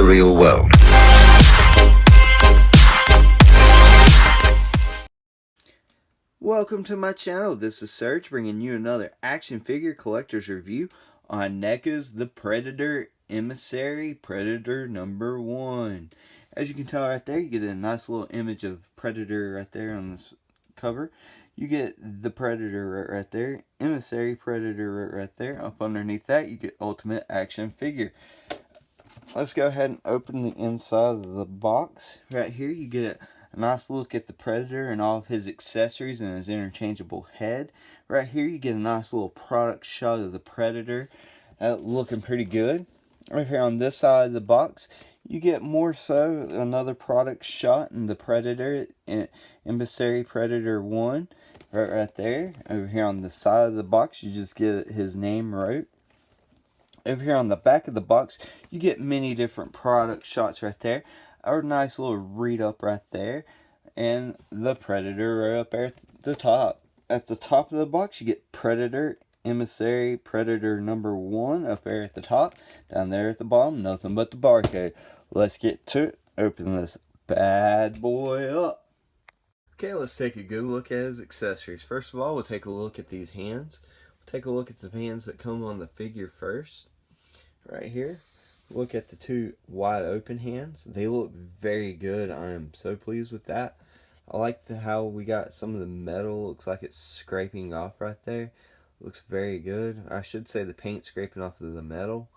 real world. Welcome to my channel. This is Serge bringing you another action figure collector's review on NECA's The Predator Emissary Predator number 1. As you can tell right there, you get a nice little image of Predator right there on this cover. You get the Predator right there, Emissary Predator right there. Up underneath that, you get Ultimate Action Figure. Let's go ahead and open the inside of the box. Right here you get a nice look at the Predator and all of his accessories and his interchangeable head. Right here you get a nice little product shot of the Predator looking pretty good. Right here on this side of the box you get more so another product shot in the Predator, Emissary Predator 1. Right there. Over here on the side of the box you just get his name wrote. Over here on the back of the box, you get many different product shots right there. A nice little read up right there. And the Predator right up there at the top. At the top of the box, you get Predator, Emissary, Predator number 1 up there at the top. Down there at the bottom, nothing but the barcode. Let's get to it. Open this bad boy up. Okay, let's take a good look at his accessories. First of all, we'll take a look at these hands. We'll take a look at the hands that come on the figure first. Right here, look at the two wide open hands. They look very good. I am so pleased with that. I like how we got some of the metal. Looks like it's scraping off right there. Looks very good. I should say the paint scraping off of the metal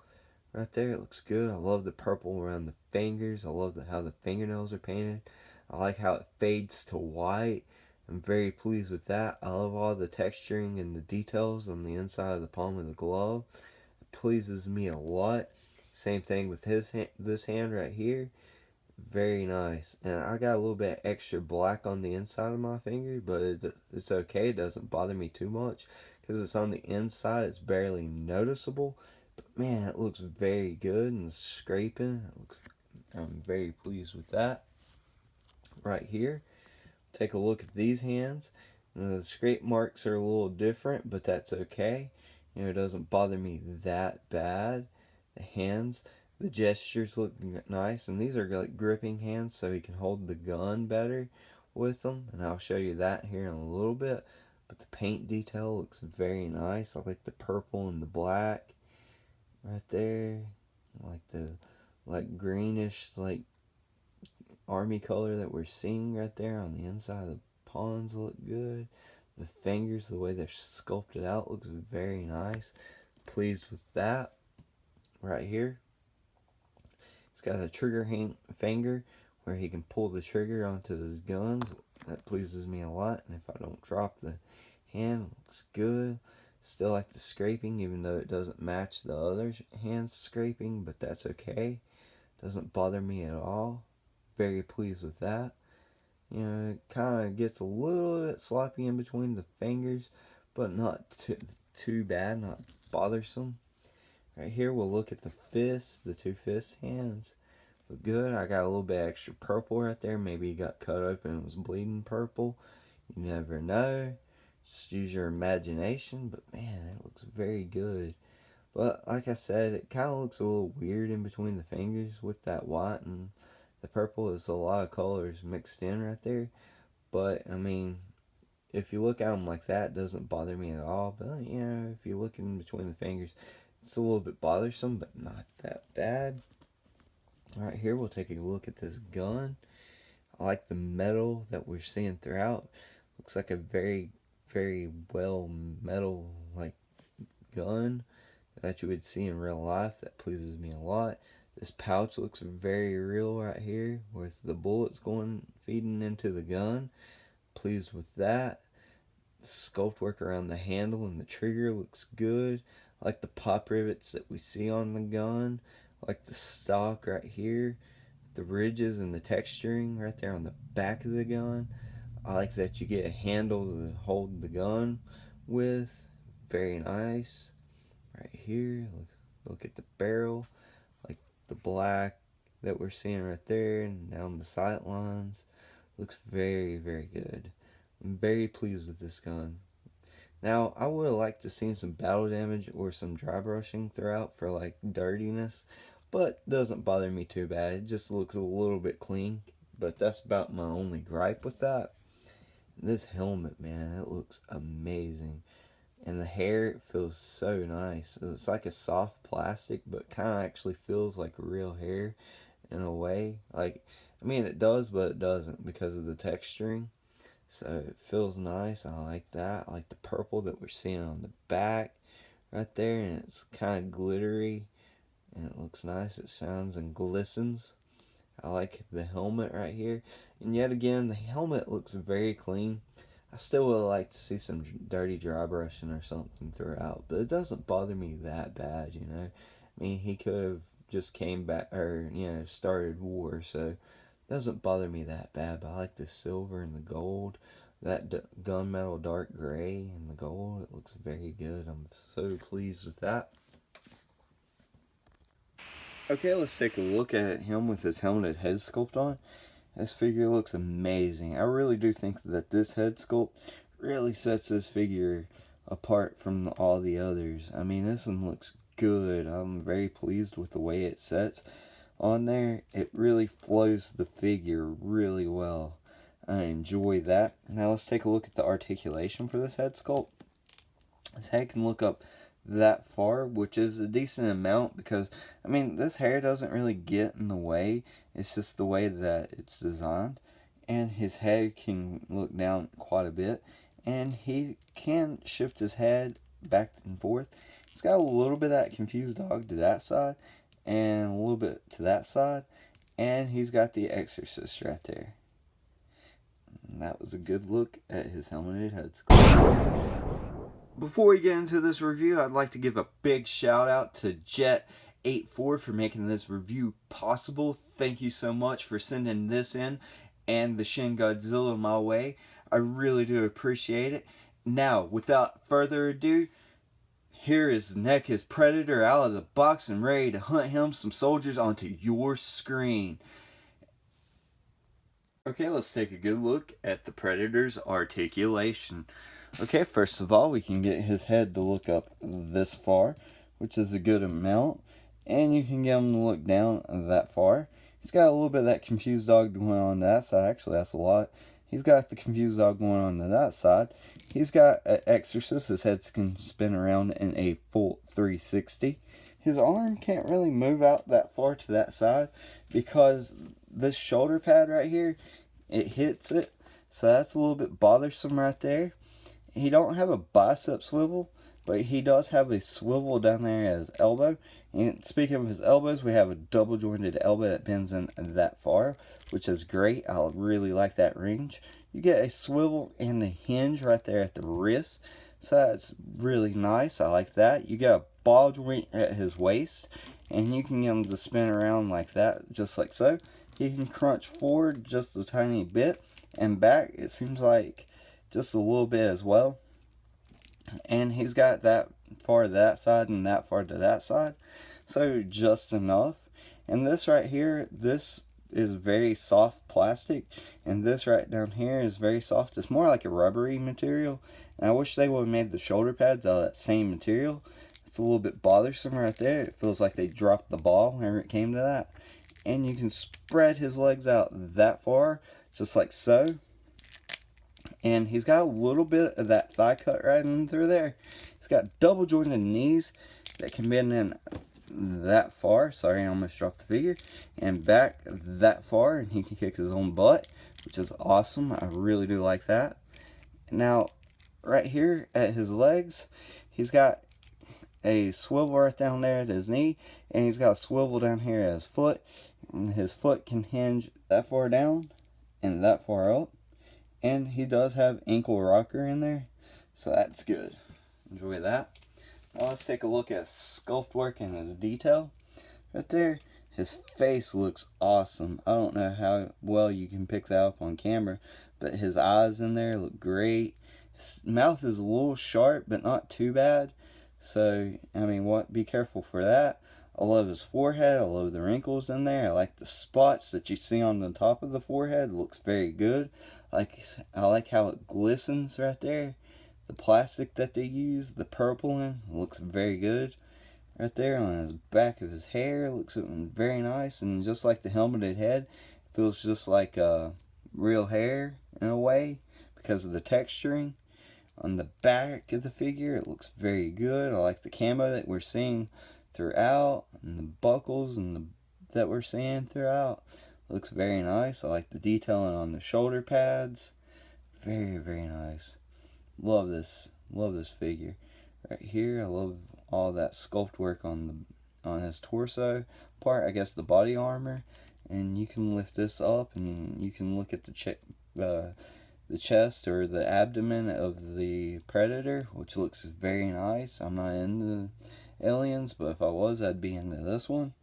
right there. It looks good. I love the purple around the fingers. I love how the fingernails are painted. I like how it fades to white. I'm very pleased with that. I love all the texturing and the details on the inside of the palm of the glove. Pleases me a lot. Same thing with this hand right here. Very nice. And I got a little bit extra black on the inside of my finger, but it's okay. It doesn't bother me too much because it's on the inside. It's barely noticeable. But man, it looks very good. And the scraping, I'm very pleased with that. Right here, take a look at these hands. And the scrape marks are a little different, but that's okay. You know, it doesn't bother me that bad. The hands, the gestures look nice, and these are like gripping hands so he can hold the gun better with them, and I'll show you that here in a little bit. But the paint detail looks very nice. I like the purple and the black right there. I like the greenish army color that we're seeing right there on the inside of the pawns look good. The fingers, the way they're sculpted out, looks very nice. Pleased with that. Right here, he's got a trigger finger where he can pull the trigger onto his guns. That pleases me a lot. And if I don't drop the hand, it looks good. Still like the scraping, even though it doesn't match the other hand's scraping, but that's okay. Doesn't bother me at all. Very pleased with that. You know, it kind of gets a little bit sloppy in between the fingers, but not too bad, not bothersome. Right here, we'll look at the fists, the two fist hands. Look good. I got a little bit extra purple right there. Maybe he got cut open and was bleeding purple. You never know. Just use your imagination, but man, it looks very good. But like I said, it kind of looks a little weird in between the fingers with that white and the purple. Is a lot of colors mixed in right there. But I mean, if you look at them like that, it doesn't bother me at all. But you know, if you look in between the fingers, it's a little bit bothersome, but not that bad. Right here, we'll take a look at this gun. I like the metal that we're seeing throughout. Looks like a very, very well metal like gun that you would see in real life. That pleases me a lot. This pouch looks very real right here with the bullets feeding into the gun. Pleased with that. The sculpt work around the handle and the trigger looks good. I like the pop rivets that we see on the gun. I like the stock right here. The ridges and the texturing right there on the back of the gun. I like that you get a handle to hold the gun with. Very nice. Right here, look at the barrel. Like the black that we're seeing right there and down the sight lines. Looks very, very good. I'm very pleased with this gun. Now, I would have liked to see some battle damage or some dry brushing throughout for like dirtiness, but doesn't bother me too bad. It just looks a little bit clean, but that's about my only gripe with that. This helmet, man, it looks amazing. And the hair, it feels so nice. It's like a soft plastic, but kind of actually feels like real hair in a way. Like, I mean, it does, but it doesn't because of the texturing. So it feels nice. I like that. I like the purple that we're seeing on the back right there. And it's kind of glittery. And it looks nice. It shines and glistens. I like the helmet right here. And yet again, the helmet looks very clean. I still would like to see some dirty dry brushing or something throughout, but it doesn't bother me that bad, you know. I mean, he could have just came back, or, you know, started war, so it doesn't bother me that bad. But I like the silver and the gold, that gunmetal dark gray and the gold. It looks very good. I'm so pleased with that. Okay, let's take a look at him with his helmeted head sculpt on. This figure looks amazing. I really do think that this head sculpt really sets this figure apart from all the others. I mean, this one looks good. I'm very pleased with the way it sets on there. It really flows the figure really well. I enjoy that. Now let's take a look at the articulation for this head sculpt. His head can look up that far, which is a decent amount because, I mean, this hair doesn't really get in the way. It's just the way that it's designed. And his head can look down quite a bit. And he can shift his head back and forth. He's got a little bit of that confused dog to that side and a little bit to that side. And he's got the Exorcist right there. And that was a good look at his helmeted head sculpt. Before we get into this review, I'd like to give a big shout out to Jet84 for making this review possible. Thank you so much for sending this in and the Shin Godzilla my way. I really do appreciate it. Now, without further ado, here is Neca's Predator out of the box and ready to hunt him some soldiers onto your screen. Okay, let's take a good look at the Predator's articulation. Okay, first of all, we can get his head to look up this far, which is a good amount. And you can get him to look down that far. He's got a little bit of that confused dog going on that side. Actually, that's a lot. He's got the confused dog going on to that side. He's got an Exorcist. His head can spin around in a full 360. His arm can't really move out that far to that side because this shoulder pad right here, it hits it. So that's a little bit bothersome right there. He don't have a bicep swivel, but he does have a swivel down there at his elbow. And speaking of his elbows, we have a double jointed elbow that bends in that far, which is great. I really like that range. You get a swivel and a hinge right there at the wrist, so that's really nice. I like that. You get a ball joint at his waist, and you can get him to spin around like that, just like so. He can crunch forward just a tiny bit, and back, it seems like just a little bit as well. And he's got that far to that side and that far to that side, so just enough. And this right here, this is very soft plastic, and this right down here is very soft. It's more like a rubbery material, and I wish they would have made the shoulder pads out of that same material. It's a little bit bothersome right there. It feels like they dropped the ball whenever it came to that. And you can spread his legs out that far, just like so. And he's got a little bit of that thigh cut right in through there. He's got double jointed knees that can bend in that far. Sorry, I almost dropped the figure. And back that far, and he can kick his own butt, which is awesome. I really do like that. Now, right here at his legs, he's got a swivel right down there at his knee, and he's got a swivel down here at his foot. And his foot can hinge that far down and that far up. And he does have ankle rocker in there, so that's good. Enjoy that. Now let's take a look at sculpt work and his detail. Right there, his face looks awesome. I don't know how well you can pick that up on camera, but his eyes in there look great. His mouth is a little sharp, but not too bad. So, I mean, be careful for that. I love his forehead. I love the wrinkles in there. I like the spots that you see on the top of the forehead. It looks very good. I like how it glistens right there. The plastic that they use, the purple in, looks very good. right there on his back of his hair. Looks very nice, and just like the helmeted head, feels just like real hair in a way because of the texturing on the back of the figure. It looks very good. I like the camo that we're seeing throughout, and the buckles that we're seeing throughout. Looks very nice. I like the detailing on the shoulder pads. Very, very nice. Love this figure right here. I love all that sculpt work on his torso part, I guess the body armor. And you can lift this up and you can look at the chest or the abdomen of the Predator, which looks very nice. I'm not into aliens, but if I was, I'd be into this one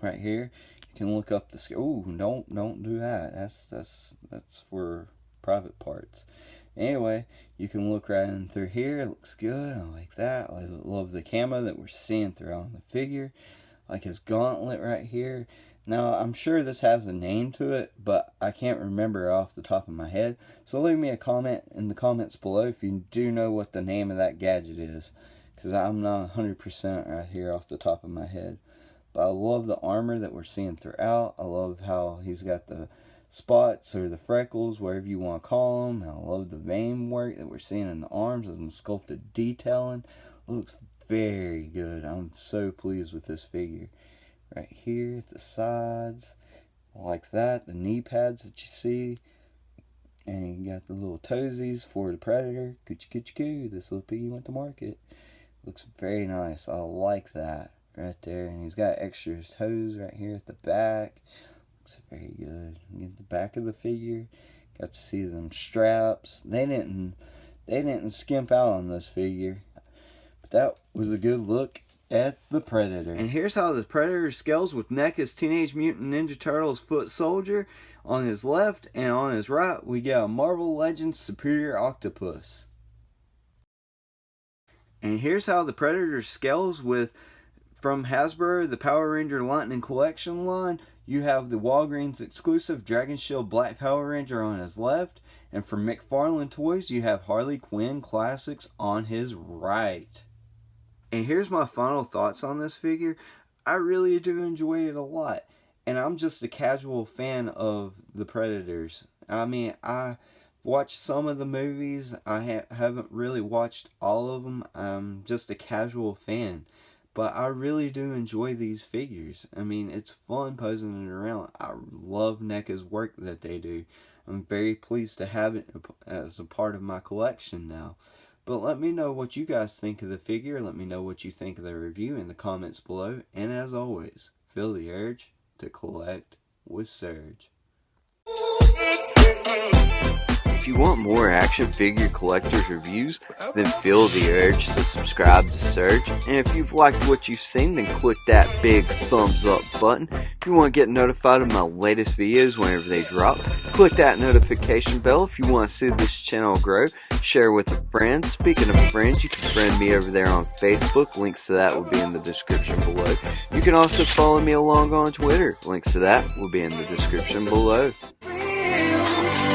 right here. You can look up the skin. Ooh, don't do that. That's for private parts. Anyway, you can look right in through here. It looks good. I like that. I love the camo that we're seeing throughout the figure. Like his gauntlet right here. Now, I'm sure this has a name to it, but I can't remember off the top of my head. So leave me a comment in the comments below if you do know what the name of that gadget is, because I'm not 100% right here off the top of my head. But I love the armor that we're seeing throughout. I love how he's got the spots or the freckles, whatever you want to call them. I love the vein work that we're seeing in the arms and the sculpted detailing. Looks very good. I'm so pleased with this figure. Right here at the sides, like that, the knee pads that you see, and you got the little toesies for the Predator. Coochie coochie coo, this little piggy went to market. Looks very nice. I like that right there. And he's got extra toes right here at the back. Looks very good. You get the back of the figure. Got to see them straps. They didn't skimp out on this figure. But that was a good look at the Predator. And here's how the Predator scales with Neca's Teenage Mutant Ninja Turtles foot soldier on his left, and on his right we get a Marvel Legends Superior Octopus. And here's how the Predator scales with, from Hasbro, the Power Ranger Lightning Collection line. You have the Walgreens exclusive Dragon Shield Black Power Ranger on his left, and from McFarlane Toys you have Harley Quinn Classics on his right. And here's my final thoughts on this figure. I really do enjoy it a lot. And I'm just a casual fan of the Predators. I mean, I watched some of the movies. I haven't really watched all of them. I'm just a casual fan. But I really do enjoy these figures. I mean, it's fun posing it around. I love NECA's work that they do. I'm very pleased to have it as a part of my collection now. But let me know what you guys think of the figure. Let me know what you think of the review in the comments below. And as always, feel the urge to collect with Surge. If you want more action figure collectors reviews, then feel the urge to subscribe to Surge. And if you've liked what you've seen, then click that big thumbs up button. If you want to get notified of my latest videos whenever they drop, click that notification bell. If you want to see this channel grow, share with a friend. Speaking of friends, you can friend me over there on Facebook. Links to that will be in the description below. You can also follow me along on Twitter. Links to that will be in the description below.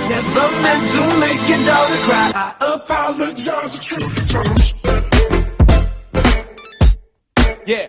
Never meant to make your daughter cry. I apologize a trillion times. Yeah.